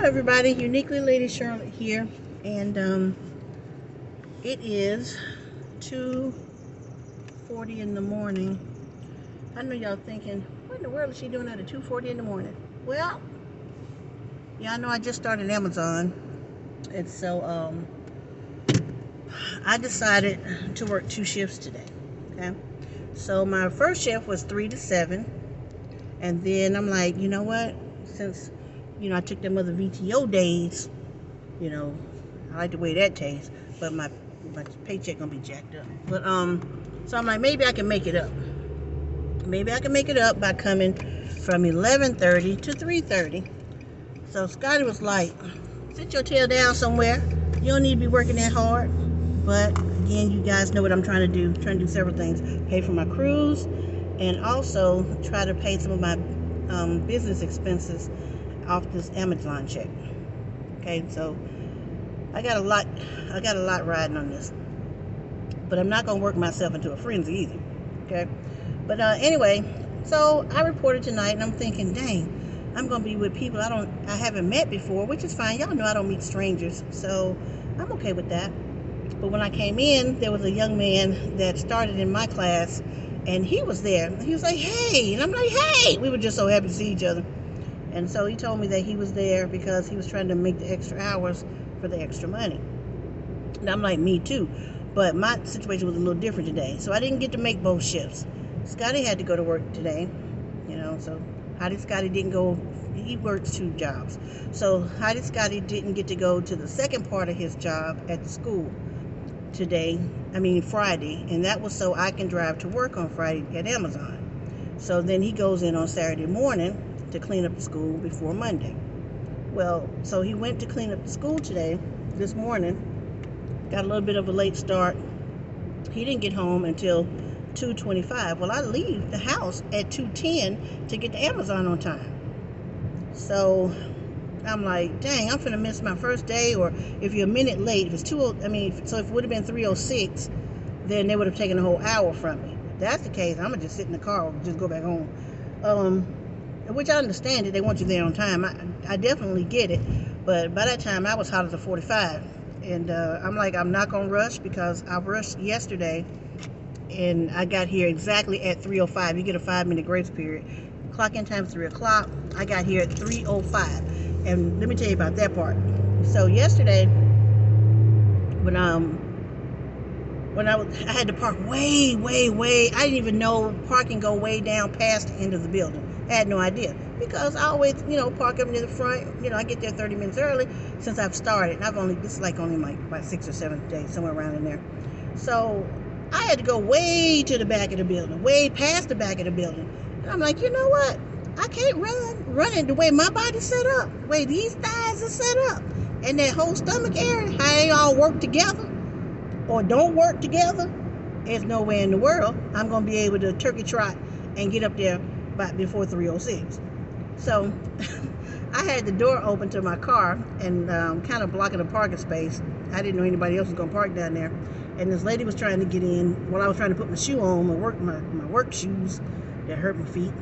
everybody, Uniquely Lady Charlotte here, and it is 2:40 in the morning. I know y'all thinking, what in the world is she doing at 2:40 in the morning? Well, y'all know I just started Amazon, and so I decided to work 2 shifts today. Okay, so my first shift was 3 to 7, and then I'm like, you know what? Since I took them other VTO days, I like the way that tastes, but my paycheck gonna be jacked up. But so I'm like, maybe I can make it up. Maybe I can make it up by coming from 11:30 to 3:30. So Scotty was like, sit your tail down somewhere. You don't need to be working that hard. But again, you guys know what I'm trying to do. I'm trying to do several things. Pay for my cruise, and also try to pay some of my business expenses off this Amazon check. Okay, so I got a lot riding on this, but I'm not gonna work myself into a frenzy either. Okay, but anyway, so I reported tonight, and I'm thinking, dang, I'm gonna be with people I haven't met before, which is fine. Y'all know I don't meet strangers, so I'm okay with that. But when I came in, there was a young man that started in my class, and he was there. He was like, hey, and I'm like, hey. We were just so happy to see each other. And so he told me that he was there because he was trying to make the extra hours for the extra money. And I'm like, me too. But my situation was a little different today. So I didn't get to make both shifts. Scotty had to go to work today. So Scotty didn't go. He works 2 jobs. So Scotty didn't get to go to the second part of his job at the school Friday. And that was so I can drive to work on Friday at Amazon. So then he goes in on Saturday morning to clean up the school before Monday. Well, so he went to clean up the school this morning, got a little bit of a late start. He didn't get home until 2:25. Well, I leave the house at 2:10 to get to Amazon on time. So I'm like, dang, I'm finna miss my first day. Or if you're a minute late, if it's so if it would have been 3:06, then they would have taken a whole hour from me. If that's the case, I'm gonna just sit in the car or just go back home. Which I understand that they want you there on time. I definitely get it. But by that time, I was hot as a 45. And I'm like, I'm not going to rush, because I rushed yesterday, and I got here exactly at 3:05. You get a 5-minute grace period. Clock in time is 3 o'clock. I got here at 3:05. And let me tell you about that part. So yesterday, when I had to park way, I didn't even know parking go way down past the end of the building. I had no idea, because I always, park up near the front. I get there 30 minutes early since I've started. This is like only my 6th or 7th day, somewhere around in there. So I had to go way to the back of the building, way past the back of the building. And I'm like, you know what? I can't run the way my body's set up, the way these thighs are set up, and that whole stomach area, how they all work together or don't work together. There's no way in the world I'm going to be able to turkey trot and get up there before 3:06. So I had the door open to my car and kind of blocking the parking space. I didn't know anybody else was going to park down there. And this lady was trying to get in while I was trying to put my shoe on, my work shoes that hurt my feet.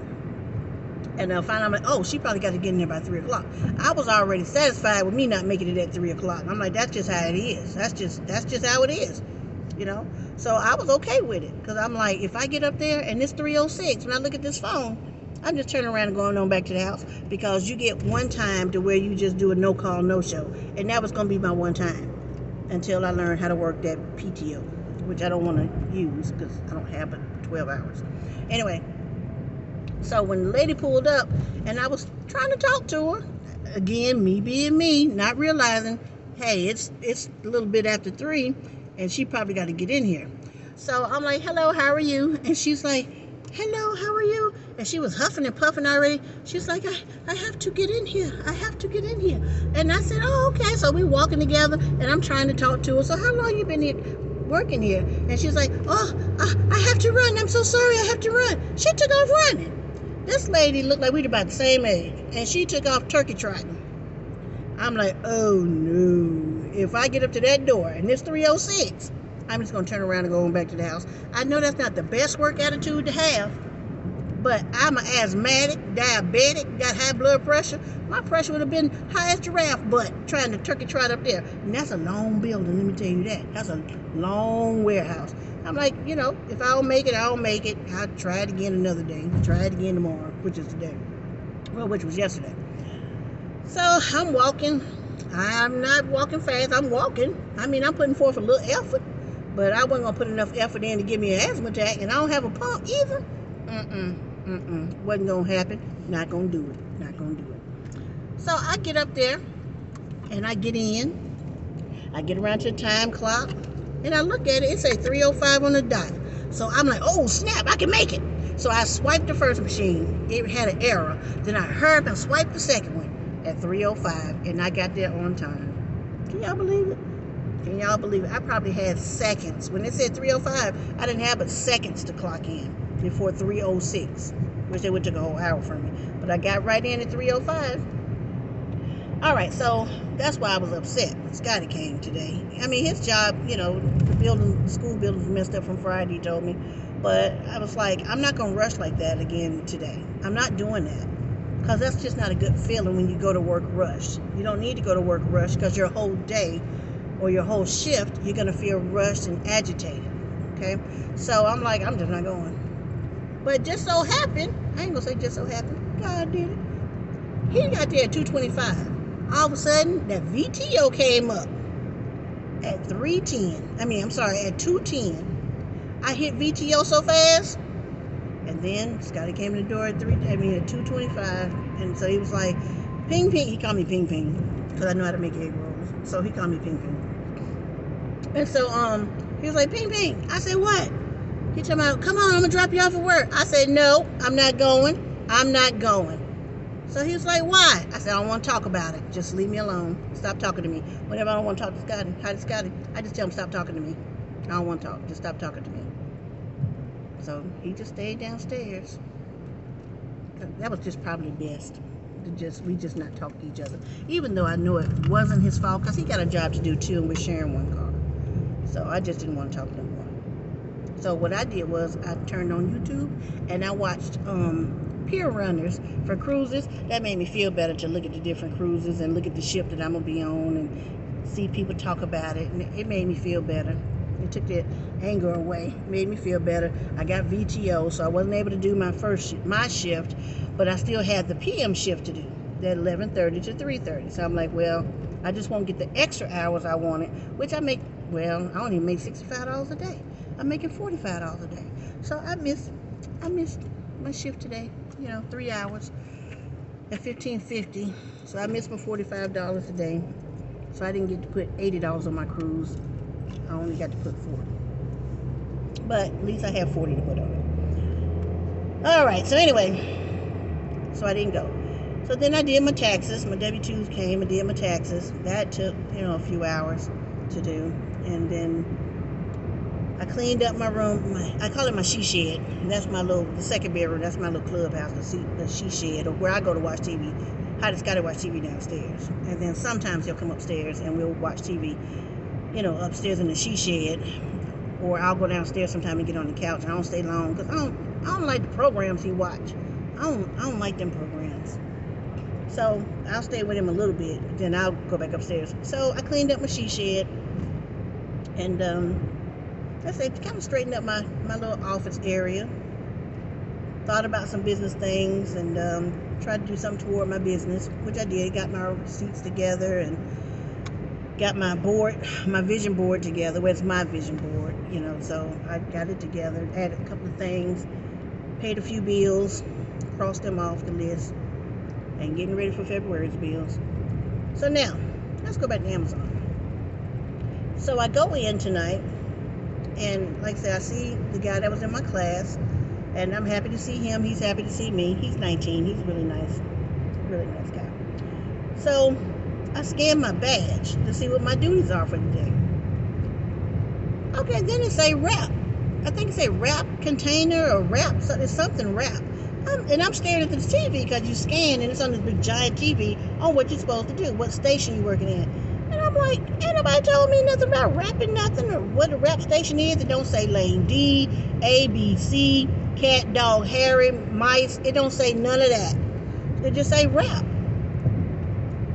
And finally I'm like, oh, she probably got to get in there by 3 o'clock. I was already satisfied with me not making it at 3 o'clock. I'm like, that's just how it is. That's just how it is. So I was okay with it, because I'm like, if I get up there and it's 3:06, when I look at this phone, I'm just turning around and going on back to the house, because you get one time to where you just do a no call, no show, and that was going to be my one time until I learned how to work that PTO, which I don't want to use because I don't have but 12 hours. Anyway, so when the lady pulled up and I was trying to talk to her, again, me being me, not realizing, hey, it's a little bit after 3, and she probably got to get in here. So I'm like, hello, how are you? And she's like, hello, how are you? And she was huffing and puffing already. She's like, I have to get in here. I have to get in here. And I said, oh, okay. So we walking together, and I'm trying to talk to her. So how long you been here working here? And she's like, oh, I have to run. I'm so sorry, I have to run. She took off running. This lady looked like we were about the same age, and she took off turkey trotting. I'm like, oh no. If I get up to that door and it's 3:06, I'm just going to turn around and go on back to the house. I know that's not the best work attitude to have, But I'm an asthmatic, diabetic, got high blood pressure. My pressure would have been high as giraffe butt trying to turkey trot up there. And that's a long building, let me tell you that. That's a long warehouse. I'm like, if I don't make it, I don't make it. I'll try it again another day. Try it again tomorrow, which is today. Well, which was yesterday. So I'm walking. I'm not walking fast. I'm walking. I mean, I'm putting forth a little effort. But I wasn't going to put enough effort in to give me an asthma attack. And I don't have a pump either. Wasn't gonna happen. Not gonna do it. So I get up there and I get in. I get around to the time clock and I look at it. It say 3:05 on the dot. So I'm like, oh snap, I can make it. So I swiped the first machine. It had an error. Then I hurried and swiped the second one at 3:05 and I got there on time. Can y'all believe it? I probably had seconds. When it said 3:05, I didn't have but seconds to clock in before 3:06, which they would took a whole hour from me. But I got right in at 3:05. All right, so that's why I was upset. Scotty came today. I mean, his job, the school building was messed up from Friday, he told me. But I was like, I'm not going to rush like that again today. I'm not doing that. Because that's just not a good feeling when you go to work rushed. You don't need to go to work rushed because your whole day or your whole shift, you're going to feel rushed and agitated. Okay? So I'm like, I'm just not going. But just so happened, I ain't gonna say just so happened, God did it. He got there at 2:25. All of a sudden, that VTO came up at 3:10. At 2:10. I hit VTO so fast, and then Scotty came in the door at 2:25, and so he was like, ping ping. He called me ping ping because I know how to make egg rolls, so he called me ping ping. And so he was like, ping ping. I said, what? He told me, come on, I'm going to drop you off at work. I said, no, I'm not going. So he was like, why? I said, I don't want to talk about it. Just leave me alone. Stop talking to me. Whenever I don't want to talk to Scotty, hi to Scotty, I just tell him, stop talking to me. I don't want to talk. Just stop talking to me. So he just stayed downstairs. That was just probably best. We just not talk to each other. Even though I know it wasn't his fault, because he got a job to do too, and we're sharing one car. So I just didn't want to talk to him. So what I did was I turned on YouTube and I watched pier runners for cruises. That made me feel better to look at the different cruises and look at the ship that I'm going to be on and see people talk about it. And it made me feel better. It took the anger away. It made me feel better. I got VTO, so I wasn't able to do my shift, but I still had the PM shift to do, that 11:30 to 3:30. So I'm like, well, I just won't get the extra hours I wanted, which I make, well, I don't even make $65 a day. I'm making $45 a day. So I missed my shift today, 3 hours at $15.50. So I missed my $45 a day. So I didn't get to put $80 on my cruise. I only got to put $40. But at least I have $40 to put on it. All right, so anyway, so I didn't go. So then I did my taxes. My W-2s came and did my taxes. That took, a few hours to do. And then I cleaned up my room. I call it my she shed. That's the second bedroom. That's my little clubhouse, the she shed, or where I go to watch TV. Hyde's got to watch TV downstairs. And then sometimes he'll come upstairs and we'll watch TV, upstairs in the she shed. Or I'll go downstairs sometime and get on the couch. I don't stay long because I don't like the programs he watch. I don't like them programs. So I'll stay with him a little bit, but then I'll go back upstairs. So I cleaned up my she shed. And I said, kind of straightened up my little office area. Thought about some business things and tried to do something toward my business, which I did. Got my receipts together and got my vision board together. Where's my vision board? So I got it together, added a couple of things, paid a few bills, crossed them off the list, and getting ready for February's bills. So now, let's go back to Amazon. So I go in tonight. And like I said, I see the guy that was in my class, and I'm happy to see him. He's happy to see me. He's 19. He's really nice guy. So I scanned my badge to see what my duties are for the day. Okay, then it say wrap. I think it say wrap container or wrap. So it's something wrap. And I'm staring at the TV because you scan and it's on this big giant TV on what you're supposed to do, what station you're working in. And I'm like, ain't nobody told me nothing about rapping nothing or what a rap station is. It don't say lane D, A, B, C, cat, dog, Harry, mice. It don't say none of that. It just say rap.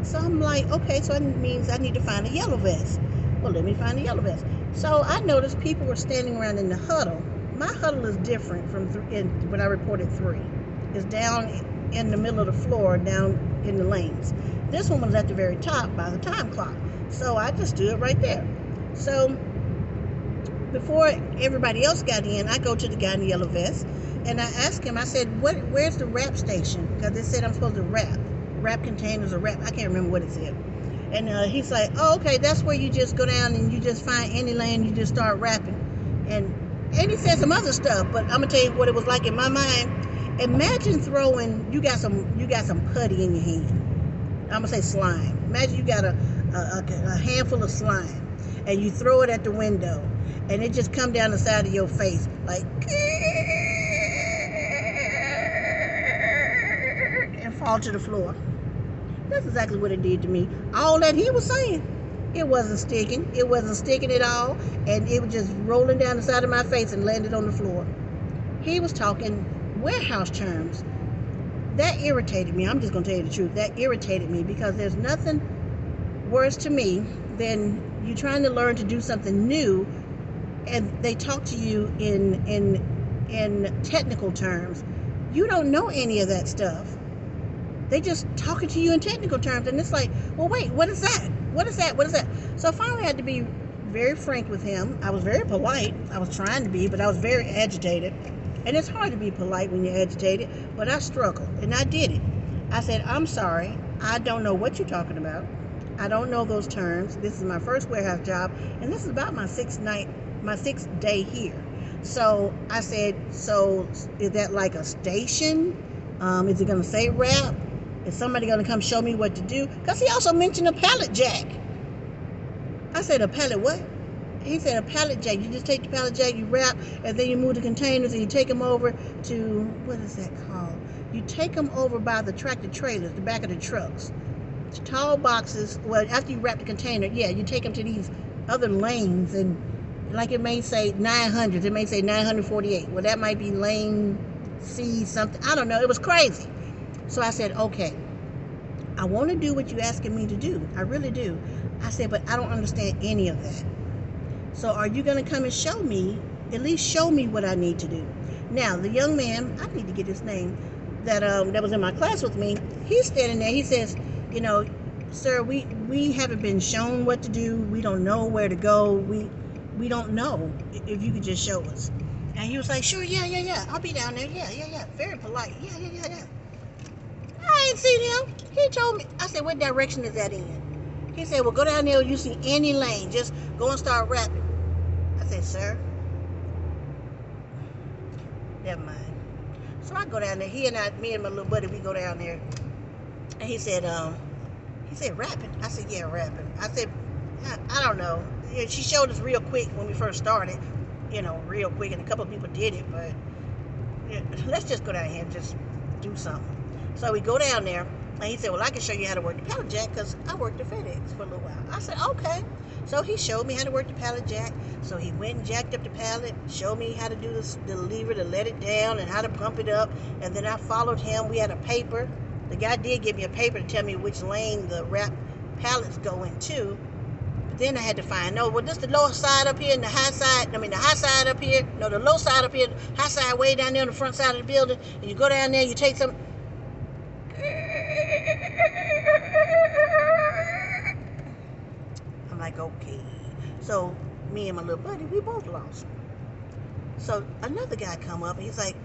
So I'm like, okay, so that means I need to find a yellow vest. Well, let me find a yellow vest. So I noticed people were standing around in the huddle. My huddle is different from when I reported 3. It's down in the middle of the floor, down in the lanes. This one was at the very top by the time clock. So I just stood right there. So before everybody else got in, I go to the guy in the yellow vest, and I asked him, I said, where's the rap station? Because they said I'm supposed to rap containers or rap. I can't remember what it said. And he's like, oh, okay, that's where you just go down and you just find any lane, you just start rapping. And he said some other stuff, but I'm gonna tell you what it was like in my mind. Imagine throwing, you got some putty in your hand. I'm gonna say slime. Imagine you got a handful of slime, and you throw it at the window, and it just come down the side of your face like, and fall to the floor. That's exactly what it did to me. All that he was saying, it wasn't sticking. It wasn't sticking at all, and it was just rolling down the side of my face and landed on the floor. He was talking warehouse terms. That irritated me. I'm just going to tell you the truth. That irritated me because there's nothing worse to me than you trying to learn to do something new, and they talk to you in technical terms. You don't know any of that stuff. They just talking to you in technical terms, and it's like, well, wait, what is that? What is that? What is that? So finally I had to be very frank with him. I was very polite. I was trying to be, but I was very agitated. And it's hard to be polite when you're agitated, but I struggled, and I did it. I said, I'm sorry. I don't know what you're talking about. I don't know those terms. This is my first warehouse job, and this is about my sixth day here. So I said, so is that like a station? Is it going to say rap? Is somebody going to come show me what to do? Because he also mentioned a pallet jack. I said, a pallet what? He said, a pallet jack. You just take the pallet jack, you wrap, and then you move the containers and you take them over to, what is that called? You take them over by the tractor trailers, the back of the trucks. It's tall boxes. Well, after you wrap the container, yeah, you take them to these other lanes, and like it may say 900, it may say 948. Well, that might be lane C something. I don't know. It was crazy. So I said, okay, I want to do what you're asking me to do. I really do. I said, but I don't understand any of that. So are you going to come and show me, at least show me what I need to do? Now, the young man, I need to get his name, that was in my class with me, he's standing there. He says, you know, sir, we haven't been shown what to do. We don't know where to go. We don't know. If you could just show us. And he was like, sure, yeah. I'll be down there. Yeah. Very polite. Yeah. I ain't seen him. He told me. I said, what direction is that in? He said, well, go down there. You see any lane. Just go and start rapping. I said, sir. Never mind. So I go down there. Me and my little buddy, we go down there. And he said, rapping. I said, yeah, rapping. I said, I don't know. Yeah, she showed us real quick when we first started. You know, real quick. And a couple of people did it. But yeah, let's just go down here and just do something. So we go down there, and he said, well, I can show you how to work the pallet jack because I worked at FedEx for a little while. I said, okay. So he showed me how to work the pallet jack. So he went and jacked up the pallet, showed me how to do the lever to let it down and how to pump it up. And then I followed him. We had a paper. The guy did give me a paper to tell me which lane the wrap pallets go into. But then I had to find, this the low side up here and the high side up here. No, the low side up here, high side way down there on the front side of the building. And you go down there, you take some. I'm like, okay. So me and my little buddy, we both lost. So another guy come up and he's like,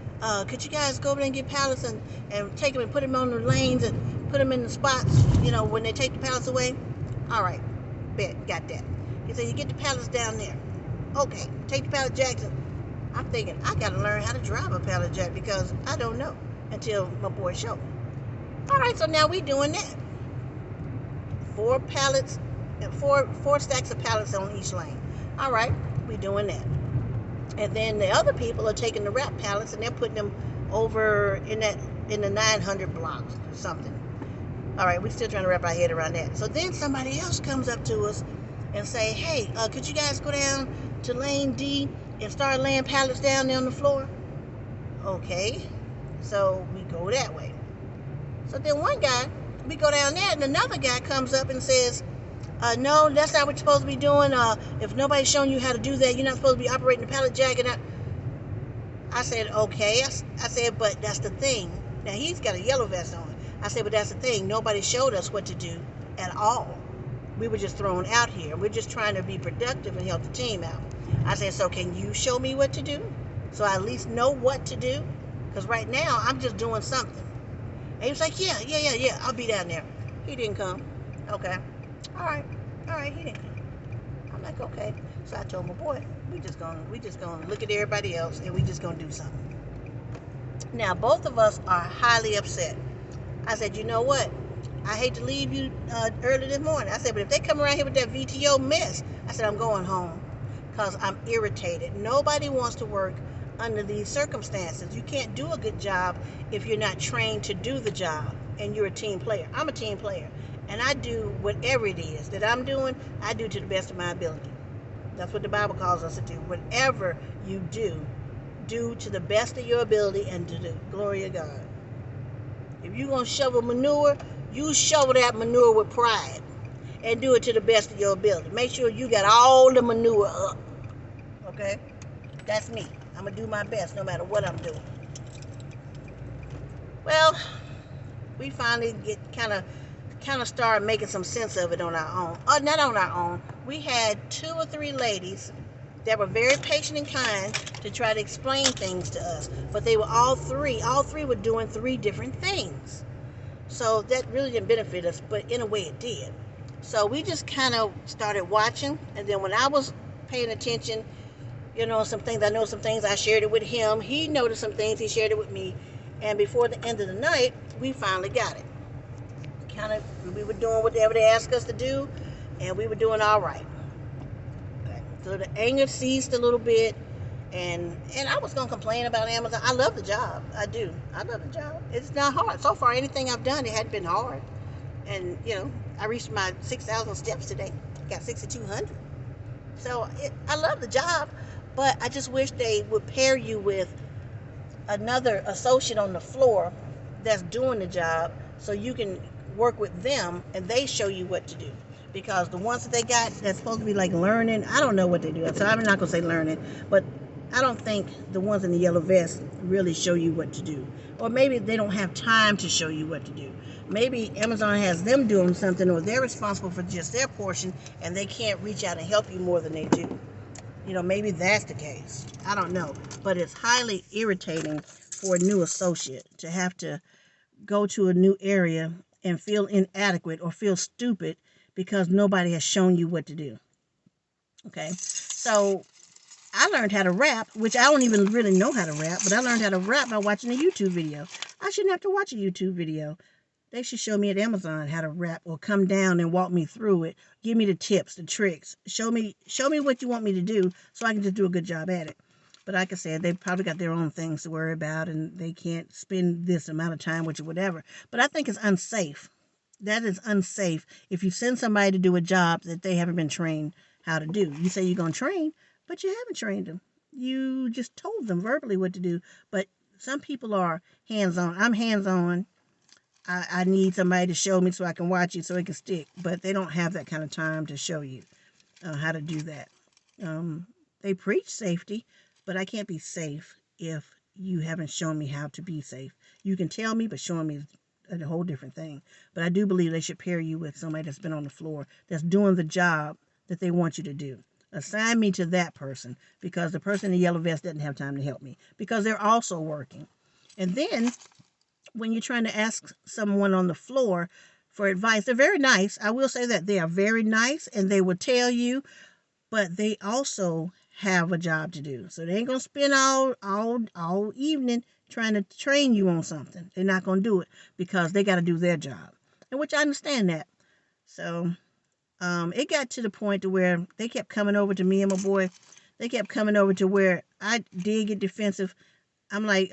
could you guys go over there and get pallets and take them and put them on the lanes and put them in the spots, when they take the pallets away? All right, bet, got that. He said, you get the pallets down there. Okay, take the pallet jacks. I'm thinking, I got to learn how to drive a pallet jack because I don't know until my boy showed me. All right, so now we doing that. 4 pallets, 4 stacks of pallets on each lane. All right, we doing that. And then the other people are taking the wrap pallets and they're putting them over in the 900 blocks or something. All right, we're still trying to wrap our head around that. So then somebody else comes up to us and say, hey, could you guys go down to lane D and start laying pallets down there on the floor? Okay, so we go that way. So then one guy, we go down there, and another guy comes up and says, no, that's not what you're supposed to be doing. If nobody's showing you how to do that, you're not supposed to be operating the pallet jack. And I said, okay. I said, but that's the thing. Now, he's got a yellow vest on. I said, but that's the thing. Nobody showed us what to do at all. We were just thrown out here. We're just trying to be productive and help the team out. I said, so can you show me what to do? So I at least know what to do? Because right now, I'm just doing something. And he was like, yeah, I'll be down there. He didn't come. Okay. All right, he didn't come. I'm like, okay. So I told my boy, we just gonna look at everybody else and we just gonna do something. Now, both of us are highly upset. I said, you know what? I hate to leave you early this morning. I said, but if they come around here with that VTO mess, I said, I'm going home because I'm irritated. Nobody wants to work under these circumstances. You can't do a good job if you're not trained to do the job and you're a team player. I'm a team player, and I do whatever it is that I'm doing, I do to the best of my ability. That's what the Bible calls us to do. Whatever you do to the best of your ability and to the glory of God. If you're going to shovel manure, you shovel that manure with pride and do it to the best of your ability. Make sure you got all the manure up. Okay? That's me. I'm going to do my best no matter what I'm doing. Well, we finally get kind of start making some sense of it on our own. Not on our own. We had 2 or 3 ladies that were very patient and kind to try to explain things to us. But they were all three were doing 3 different things. So that really didn't benefit us, but in a way it did. So we just kind of started watching, and then when I was paying attention, some things, I shared it with him. He noticed some things, he shared it with me. And before the end of the night, we finally got it. We were doing whatever they asked us to do, and we were doing all right. Okay. So the anger ceased a little bit, and I was going to complain about Amazon. I love the job. I do. I love the job. It's not hard. So far, anything I've done, it hadn't been hard. And, I reached my 6,000 steps today. Got 6,200. So I love the job, but I just wish they would pair you with another associate on the floor that's doing the job so you can work with them and they show you what to do. Because the ones that they got that's supposed to be like learning, I don't know what they do. So I'm not going to say learning, but I don't think the ones in the yellow vest really show you what to do. Or maybe they don't have time to show you what to do. Maybe Amazon has them doing something, or they're responsible for just their portion and they can't reach out and help you more than they do. Maybe that's the case. I don't know. But it's highly irritating for a new associate to have to go to a new area and feel inadequate or feel stupid because nobody has shown you what to do. Okay? So I learned how to rap, which I don't even really know how to rap, but I learned how to rap by watching a YouTube video. I shouldn't have to watch a YouTube video. They should show me at Amazon how to rap, or come down and walk me through it. Give me the tips, the tricks. Show me what you want me to do so I can just do a good job at it. But like I said, they probably got their own things to worry about, and they can't spend this amount of time with you, whatever. But I think it's unsafe. That is unsafe if you send somebody to do a job that they haven't been trained how to do. You say you're going to train, but you haven't trained them. You just told them verbally what to do. But some people are hands-on. I'm hands-on. I need somebody to show me so I can watch it so it can stick. But they don't have that kind of time to show you how to do that. They preach safety, but I can't be safe if you haven't shown me how to be safe. You can tell me, but showing me is a whole different thing. But I do believe they should pair you with somebody that's been on the floor, that's doing the job that they want you to do. Assign me to that person, because the person in the yellow vest doesn't have time to help me, because they're also working. And then when you're trying to ask someone on the floor for advice, they're very nice. I will say that they are very nice and they will tell you, but they also have a job to do. So they ain't going to spend all evening trying to train you on something. They're not going to do it because they got to do their job. And which I understand that. So it got to the point to where they kept coming over to me and my boy. They kept coming over to where I did get defensive. I'm like,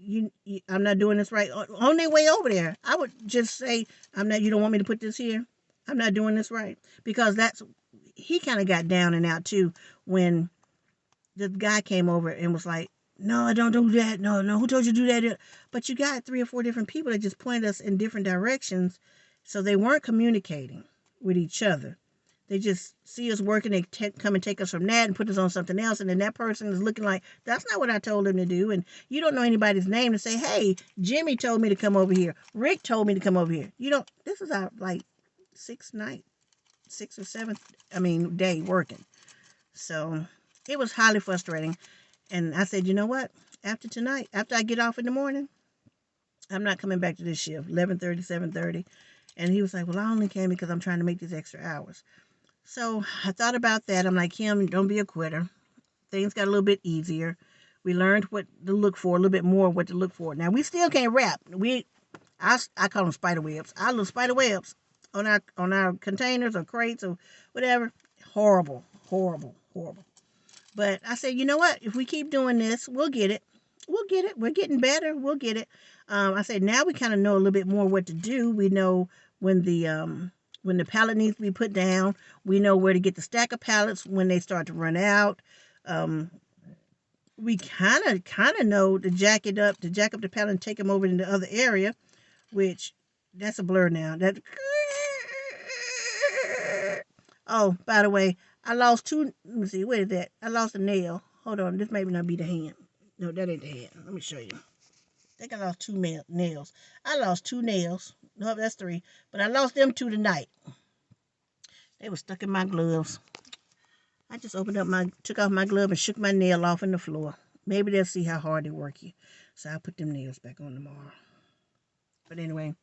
I'm not doing this right. On their way over there, I would just say, I'm not. You don't want me to put this here. I'm not doing this right, because he kind of got down and out too when the guy came over and was like, no, don't do that. No, no, who told you to do that? But you got 3 or 4 different people that just pointed us in different directions. So they weren't communicating with each other. They just see us working, they come and take us from that and put us on something else. And then that person is looking like, that's not what I told them to do. And you don't know anybody's name to say, hey, Jimmy told me to come over here. Rick told me to come over here. This is our like sixth or seventh, day working. So it was highly frustrating. And I said, you know what? After tonight, after I get off in the morning, I'm not coming back to this shift, 11:30, 7:30. And he was like, well, I only came because I'm trying to make these extra hours. So I thought about that. I'm like, Kim, don't be a quitter. Things got a little bit easier. We learned what to look for, a little bit more what to look for. Now, we still can't wrap. I call them spider webs. Our little spider webs on our containers or crates or whatever. Horrible, horrible, horrible. But I said, you know what? If we keep doing this, we'll get it. We'll get it. We're getting better. We'll get it. I said, now we kind of know a little bit more what to do. We know when the pallet needs to be put down. We know where to get the stack of pallets when they start to run out. We kind of know to jack up the pallet and take them over in the other area, which that's a blur now. Oh, by the way, I lost two. Let me see. What is that? I lost a nail. Hold on. This may not be the hand. No, that ain't the hand. Let me show you. I think I lost two nails. I lost 2 nails. No, that's 3. But I lost them 2 tonight. They were stuck in my gloves. I just took off my glove and shook my nail off in the floor. Maybe they'll see how hard they work you. So I'll put them nails back on tomorrow. But anyway,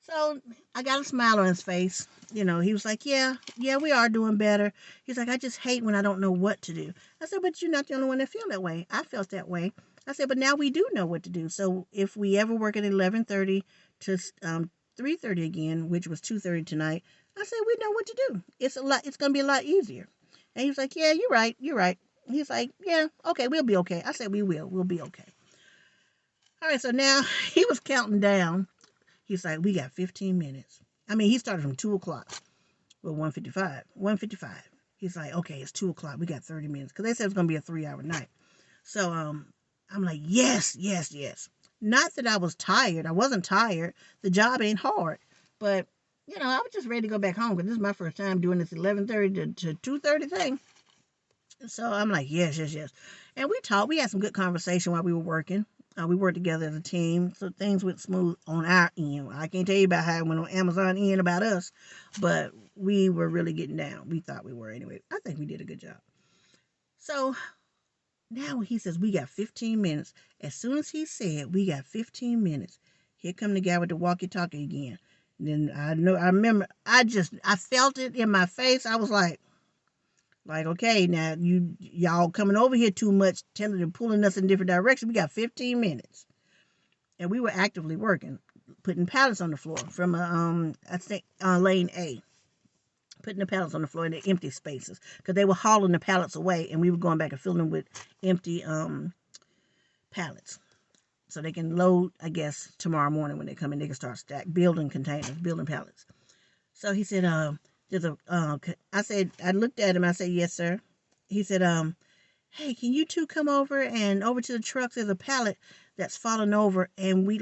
so I got a smile on his face. He was like, yeah, we are doing better. He's like, I just hate when I don't know what to do. I said, but you're not the only one that feel that way. I felt that way. I said, but now we do know what to do. So if we ever work at 11:30 to 3:30 again, which was 2:30 tonight, I said, we know what to do. It's going to be a lot easier. And he was like, yeah, you're right. He's like, yeah, okay, we'll be okay. I said, we'll be okay. All right, so now he was counting down. He's like, we got 15 minutes. He started from 2 o'clock. Well, 1:55. He's like, okay, it's 2 o'clock. We got 30 minutes. Because they said it was going to be a 3-hour night. So I'm like, yes. Not that I was tired. I wasn't tired. The job ain't hard. But, I was just ready to go back home because this is my first time doing this 11:30 to 2:30 thing. So I'm like, yes. And we talked. We had some good conversation while we were working. We worked together as a team, so things went smooth on our end. I can't tell you about how it went on Amazon end about us, but we were really getting down. We thought we were anyway. I think we did a good job. So now he says, we got 15 minutes. As soon as he said, we got 15 minutes, here come the guy with the walkie-talkie again. And then I remember, I felt it in my face. I was like, okay, now y'all coming over here too much, telling and pulling us in different directions. We got 15 minutes. And we were actively working, putting pallets on the floor from lane A. Putting the pallets on the floor in the empty spaces. Because they were hauling the pallets away and we were going back and filling them with empty pallets. So they can load, I guess, tomorrow morning when they come in, they can start building containers, building pallets. So he said, I looked at him, I said, yes, sir. He said, hey, can you two come over to the trucks? There's a pallet that's fallen over, and I'd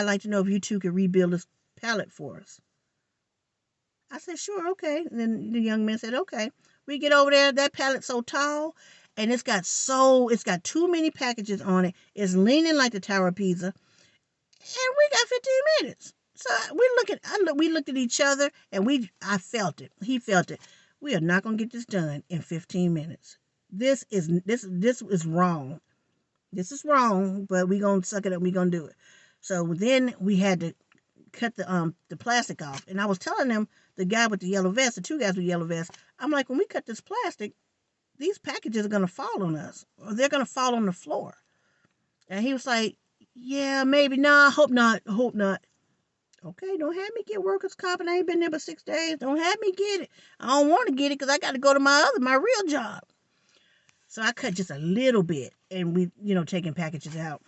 like to know if you two could rebuild this pallet for us. I said, sure, okay. And then the young man said, okay. We get over there, that pallet's so tall, and it's got too many packages on it. It's leaning like the Tower of Pisa, and we got 15 minutes. So we looked at each other, and I felt it. He felt it. We are not going to get this done in 15 minutes. This is wrong. This is wrong, but we're going to suck it up. We're going to do it. So then we had to cut the plastic off. And I was telling them, the guy with the yellow vest, the 2 guys with yellow vests, I'm like, when we cut this plastic, these packages are going to fall on us, or they're going to fall on the floor. And he was like, yeah, maybe. Nah, hope not. Okay, don't have me get workers' comp, and I ain't been there but 6 days. Don't have me get it. I don't want to get it because I got to go to my real job. So I cut just a little bit, and we, taking packages out.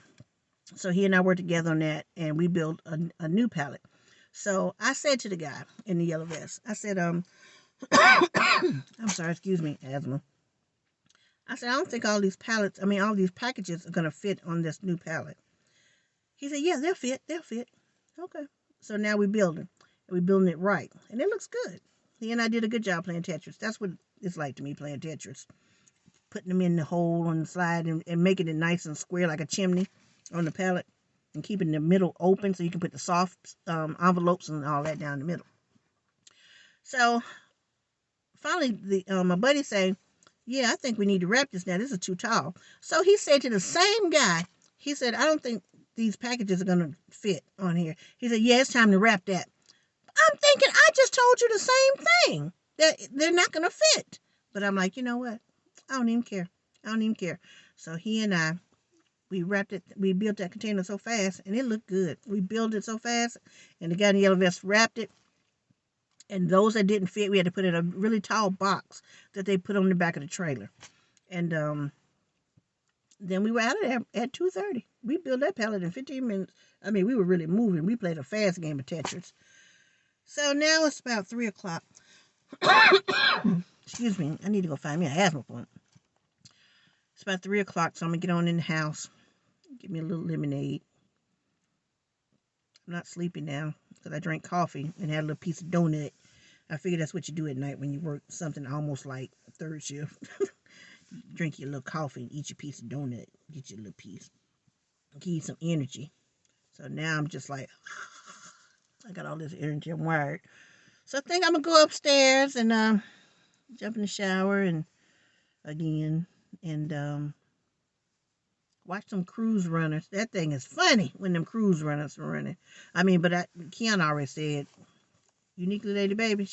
So he and I worked together on that, and we built a new pallet. So I said to the guy in the yellow vest, I said, I'm sorry, excuse me, asthma. I said, I don't think all these pallets, all these packages are going to fit on this new pallet. He said, yeah, they'll fit. They'll fit. Okay. So now we're building. And we're building it right. And it looks good. He and I did a good job playing Tetris. That's what it's like to me, playing Tetris. Putting them in the hole on the slide and making it nice and square like a chimney on the pallet. And keeping the middle open so you can put the soft envelopes and all that down the middle. So finally, my buddy said, yeah, I think we need to wrap this now. This is too tall. So he said to the same guy, he said, I don't think these packages are going to fit on here. He said, yeah, it's time to wrap that. I'm thinking, I just told you the same thing. They're not going to fit. But I'm like, you know what? I don't even care. I don't even care. So he and I, we wrapped it. We built that container so fast, and it looked good. We built it so fast, and the guy in the yellow vest wrapped it. And those that didn't fit, we had to put in a really tall box that they put on the back of the trailer. And then we were out of there at 2:30. We built that pallet in 15 minutes. We were really moving. We played a fast game of Tetris. So now it's about 3 o'clock. Excuse me. I need to go find me an asthma pump. It's about 3 o'clock, so I'm going to get on in the house. Give me a little lemonade. I'm not sleepy now because I drank coffee and had a little piece of donut. I figure that's what you do at night when you work something almost like third shift. Drink your little coffee and eat your piece of donut. Get your little piece. Give you some energy. So now I'm just like, I got all this energy. I'm wired. So I think I'm going to go upstairs and jump in the shower and watch some cruise runners. That thing is funny when them cruise runners are running. But Keanu already said, uniquely lady baby,